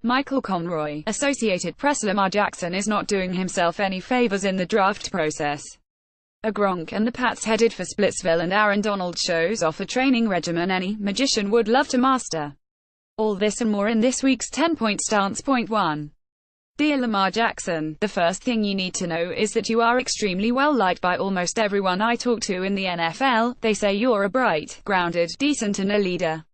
Michael Conroy, Associated Press. Lamar Jackson is not doing himself any favors in the draft process. A Gronk and the Pats headed for Splitsville, and Aaron Donald shows off a training regimen any magician would love to master. All this and more in this week's 10-point stance. Point 1. Dear Lamar Jackson, the first thing you need to know is that you are extremely well liked by almost everyone I talk to in the NFL. They say you're a bright, grounded, decent and a leader.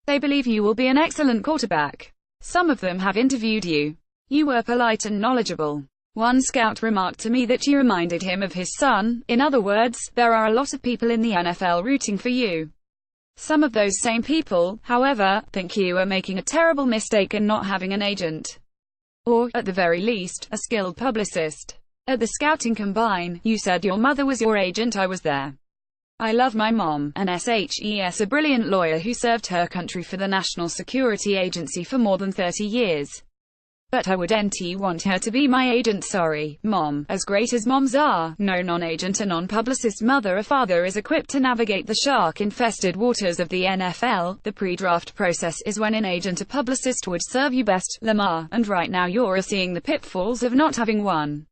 They believe you will be an excellent quarterback. Some of them have interviewed you. You were polite and knowledgeable. One scout remarked to me that you reminded him of his son. In other words, there are a lot of people in the NFL rooting for you. Some of those same people, however, think you are making a terrible mistake in not having an agent. Or, at the very least, a skilled publicist. At the scouting combine, you said your mother was your agent. I was there. I love my mom, an SHES, a brilliant lawyer who served her country for the National Security Agency for more than 30 years. But I wouldn't want her to be my agent. Sorry, Mom. As great as moms are, no non-agent or non-publicist mother or father is equipped to navigate the shark-infested waters of the NFL. The pre-draft process is when an agent or publicist would serve you best, Lamar, and right now you're seeing the pitfalls of not having one.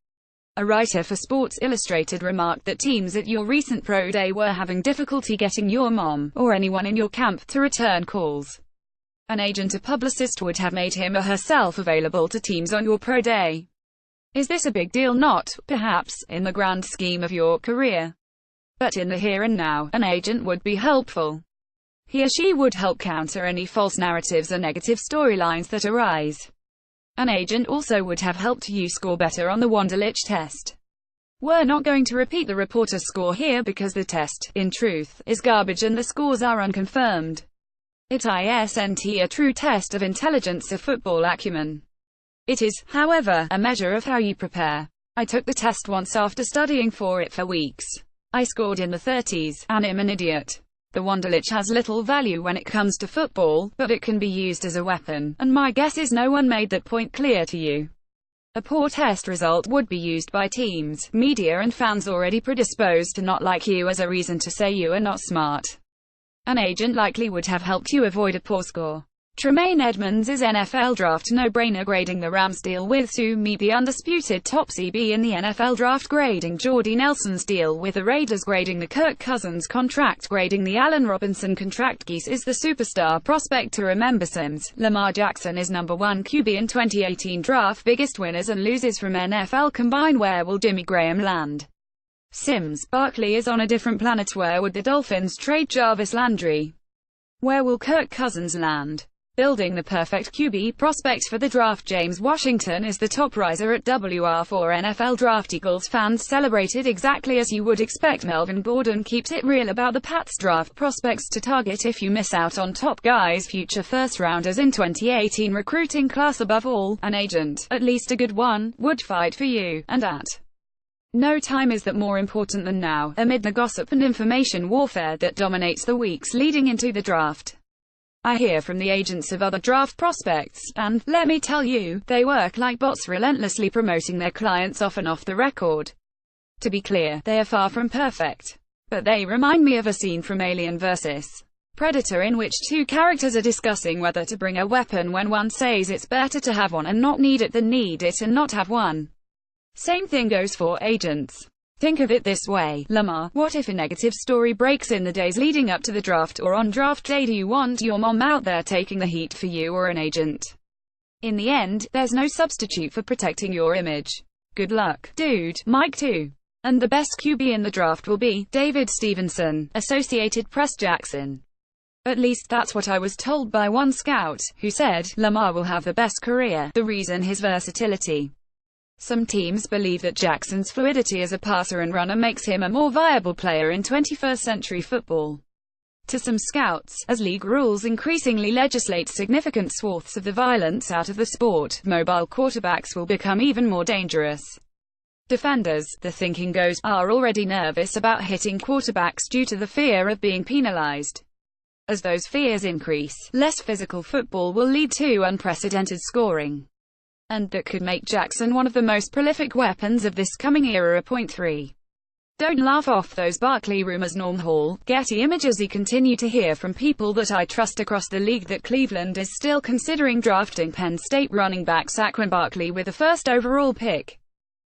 A writer for Sports Illustrated remarked that teams at your recent pro day were having difficulty getting your mom, or anyone in your camp, to return calls. An agent or publicist would have made him or herself available to teams on your pro day. Is this a big deal? Not, perhaps, in the grand scheme of your career. But in the here and now, an agent would be helpful. He or she would help counter any false narratives or negative storylines that arise. An agent also would have helped you score better on the Wonderlic test. We're not going to repeat the reporter score here because the test, in truth, is garbage and the scores are unconfirmed. It isn't a true test of intelligence or football acumen. It is, however, a measure of how you prepare. I took the test once after studying for it for weeks. I scored in the 30s, and I'm an idiot. The Wonderlic has little value when it comes to football, but it can be used as a weapon, and my guess is no one made that point clear to you. A poor test result would be used by teams, media and fans already predisposed to not like you as a reason to say you are not smart. An agent likely would have helped you avoid a poor score. Tremaine Edmonds is NFL draft no-brainer grading the Rams deal with Sue Me, the undisputed top CB in the NFL draft, grading Jordy Nelson's deal with the Raiders, grading the Kirk Cousins contract, grading the Allen Robinson contract. Geese is the superstar prospect to remember. Sims. Lamar Jackson is number 1 QB in 2018 draft. Biggest winners and losers from NFL combine. Where will Jimmy Graham land? Sims. Barkley is on a different planet. Where would the Dolphins trade Jarvis Landry? Where will Kirk Cousins land? Building the perfect QB prospect for the draft. James Washington is the top riser at WR4 NFL Draft. Eagles fans celebrated exactly as you would expect. Melvin Gordon keeps it real about the Pats draft prospects to target if you miss out on top guys, future first-rounders in 2018 recruiting class. Above all, an agent, at least a good one, would fight for you, and at no time is that more important than now, amid the gossip and information warfare that dominates the weeks leading into the draft. I hear from the agents of other draft prospects, and, let me tell you, they work like bots, relentlessly promoting their clients off and off the record. To be clear, they are far from perfect. But they remind me of a scene from Alien vs. Predator in which two characters are discussing whether to bring a weapon when one says it's better to have one and not need it than need it and not have one. Same thing goes for agents. Think of it this way, Lamar, what if a negative story breaks in the days leading up to the draft or on draft day? Do you want your mom out there taking the heat for you or an agent? In the end, there's no substitute for protecting your image. Good luck, dude. Mike 2. And the best QB in the draft will be David Stevenson, Associated Press. Jackson. At least that's what I was told by one scout, who said, Lamar will have the best career, the reason his versatility. Some teams believe that Jackson's fluidity as a passer and runner makes him a more viable player in 21st century football. To some scouts, as league rules increasingly legislate significant swaths of the violence out of the sport, mobile quarterbacks will become even more dangerous. Defenders, the thinking goes, are already nervous about hitting quarterbacks due to the fear of being penalized. As those fears increase, less physical football will lead to unprecedented scoring. And that could make Jackson one of the most prolific weapons of this coming era. Point 3. Don't laugh off those Barkley rumors. Norm Hall, Getty Images. I continue to hear from people that I trust across the league that Cleveland is still considering drafting Penn State running back Saquon Barkley with the first overall pick.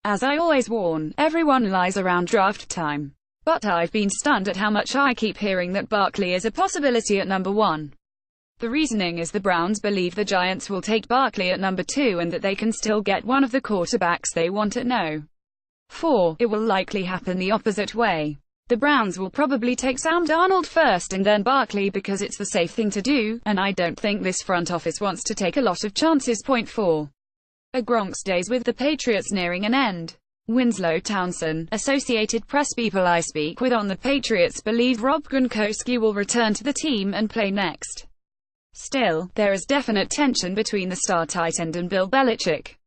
As I always warn, everyone lies around draft time. But I've been stunned at how much I keep hearing that Barkley is a possibility at number 1. The reasoning is the Browns believe the Giants will take Barkley at number 2 and that they can still get one of the quarterbacks they want at no. 4. It will likely happen the opposite way. The Browns will probably take Sam Darnold first and then Barkley because it's the safe thing to do, and I don't think this front office wants to take a lot of chances. Point 4. A Gronk's days with the Patriots nearing an end. Winslow Townsend, Associated Press. People I speak with on the Patriots believe Rob Gronkowski will return to the team and play next. Still, there is definite tension between the star tight end and Bill Belichick.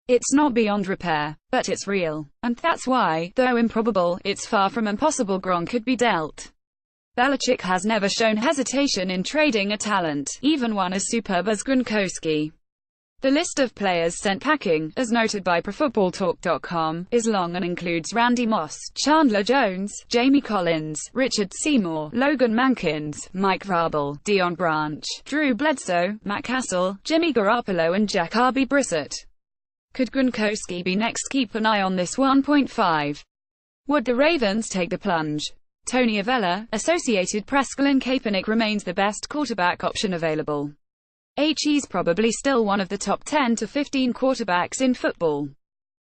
It's not beyond repair, but it's real. And that's why, though improbable, it's far from impossible Gronk could be dealt. Belichick has never shown hesitation in trading a talent, even one as superb as Gronkowski. The list of players sent packing, as noted by ProFootballTalk.com, is long and includes Randy Moss, Chandler Jones, Jamie Collins, Richard Seymour, Logan Mankins, Mike Vrabel, Deion Branch, Drew Bledsoe, Matt Castle, Jimmy Garoppolo and Jacoby Brissett. Could Gronkowski be next? Keep an eye on this. 1.5. Would the Ravens take the plunge? Tony Avella, Associated Press. Colin Kaepernick remains the best quarterback option available. He's probably still one of the top 10 to 15 quarterbacks in football.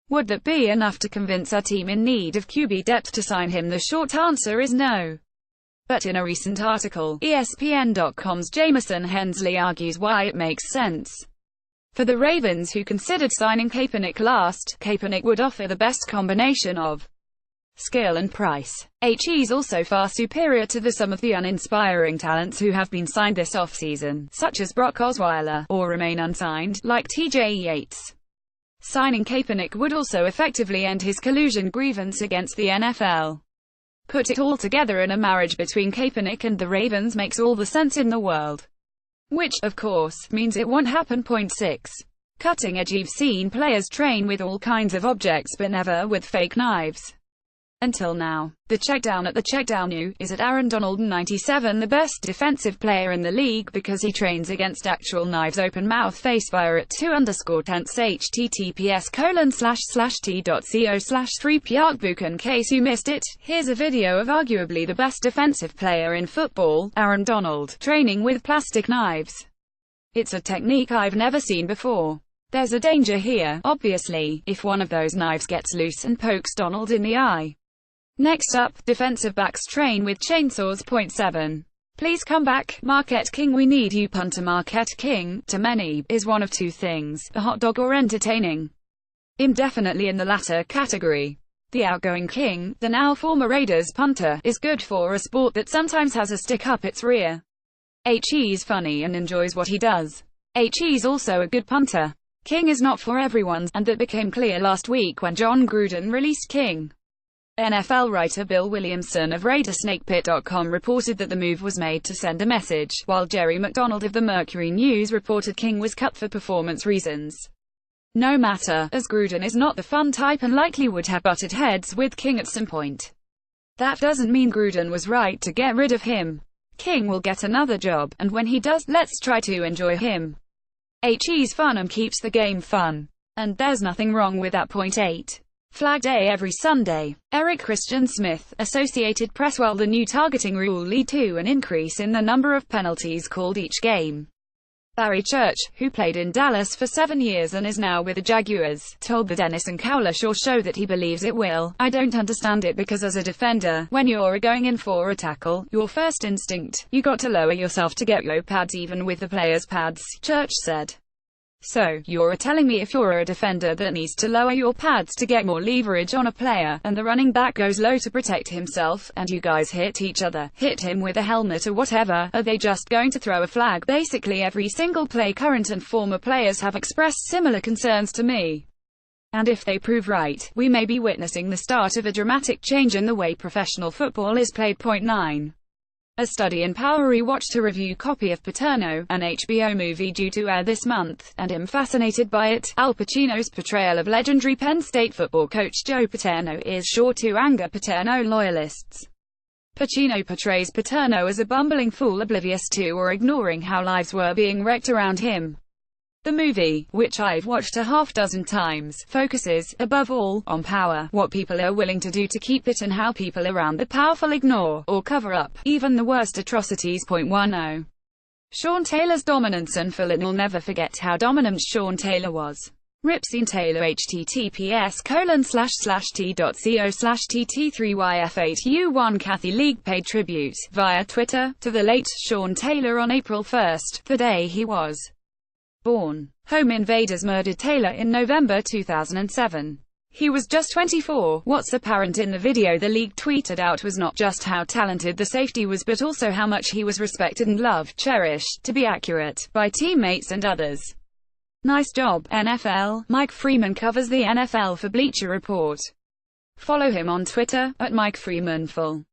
Would that be enough to convince our team in need of QB depth to sign him? The short answer is no. But in a recent article, ESPN.com's Jamison Hensley argues why it makes sense. For the Ravens, who considered signing Kaepernick last, Kaepernick would offer the best combination of skill and price. He's also far superior to some of the uninspiring talents who have been signed this offseason, such as Brock Osweiler, or remain unsigned, like TJ Yates. Signing Kaepernick would also effectively end his collusion grievance against the NFL. Put it all together, and a marriage between Kaepernick and the Ravens makes all the sense in the world. Which, of course, means it won't happen. Point 6. Cutting edge. You've seen players train with all kinds of objects but never with fake knives. Until now. The checkdown at the checkdown U is at Aaron Donald 97, the best defensive player in the league because he trains against actual knives. Open mouth face fire at 2_tenths https://t.co/3parkbook. In case you missed it, here's a video of arguably the best defensive player in football, Aaron Donald, training with plastic knives. It's a technique I've never seen before. There's a danger here, obviously, if one of those knives gets loose and pokes Donald in the eye. Next up, defensive backs train with chainsaws. Point 7. Please come back, Marquette King. We need you. Punter Marquette King, to many, is one of two things: a hot dog or entertaining. I'm definitely in the latter category. The outgoing King, the now former Raiders punter, is good for a sport that sometimes has a stick up its rear. He's funny and enjoys what he does. He's also a good punter. King is not for everyone, and that became clear last week when John Gruden released King. NFL writer Bill Williamson of RaidersSnakePit.com reported that the move was made to send a message, while Jerry McDonald of the Mercury News reported King was cut for performance reasons. No matter, as Gruden is not the fun type and likely would have butted heads with King at some point. That doesn't mean Gruden was right to get rid of him. King will get another job, and when he does, let's try to enjoy him. He's fun and keeps the game fun. And there's nothing wrong with that. Point 8. Flag Day every Sunday. Eric Christian Smith, Associated Press. While the new targeting rule lead to an increase in the number of penalties called each game, Barry Church, who played in Dallas for 7 years and is now with the Jaguars, told the Dennis and Cowler show that he believes it will. I don't understand it because as a defender, when you're going in for a tackle, your first instinct, you got to lower yourself to get low pads even with the player's pads, Church said. So, you're telling me if you're a defender that needs to lower your pads to get more leverage on a player, and the running back goes low to protect himself, and you guys hit each other, hit him with a helmet or whatever, are they just going to throw a flag? Basically every single play. Current and former players have expressed similar concerns to me. And if they prove right, we may be witnessing the start of a dramatic change in the way professional football is played. Point 9. A study in Power rewatched a review copy of Paterno, an HBO movie due to air this month, and am fascinated by it. Al Pacino's portrayal of legendary Penn State football coach Joe Paterno is sure to anger Paterno loyalists. Pacino portrays Paterno as a bumbling fool oblivious to or ignoring how lives were being wrecked around him. The movie, which I've watched a half-dozen times, focuses, above all, on power, what people are willing to do to keep it and how people around the powerful ignore, or cover up, even the worst atrocities. 10. Sean Taylor's dominance. And Phil will never forget how dominant Sean Taylor was. Ripsine Taylor https://t.co/tt3yf8u1 Kathy League paid tribute, via Twitter, to the late Sean Taylor on April 1, the day he was born. Home invaders murdered Taylor in November 2007. He was just 24. What's apparent in the video the league tweeted out was not just how talented the safety was but also how much he was respected and loved, cherished, to be accurate, by teammates and others. Nice job, NFL. Mike Freeman covers the NFL for Bleacher Report. Follow him on Twitter, @MikeFreemanFull.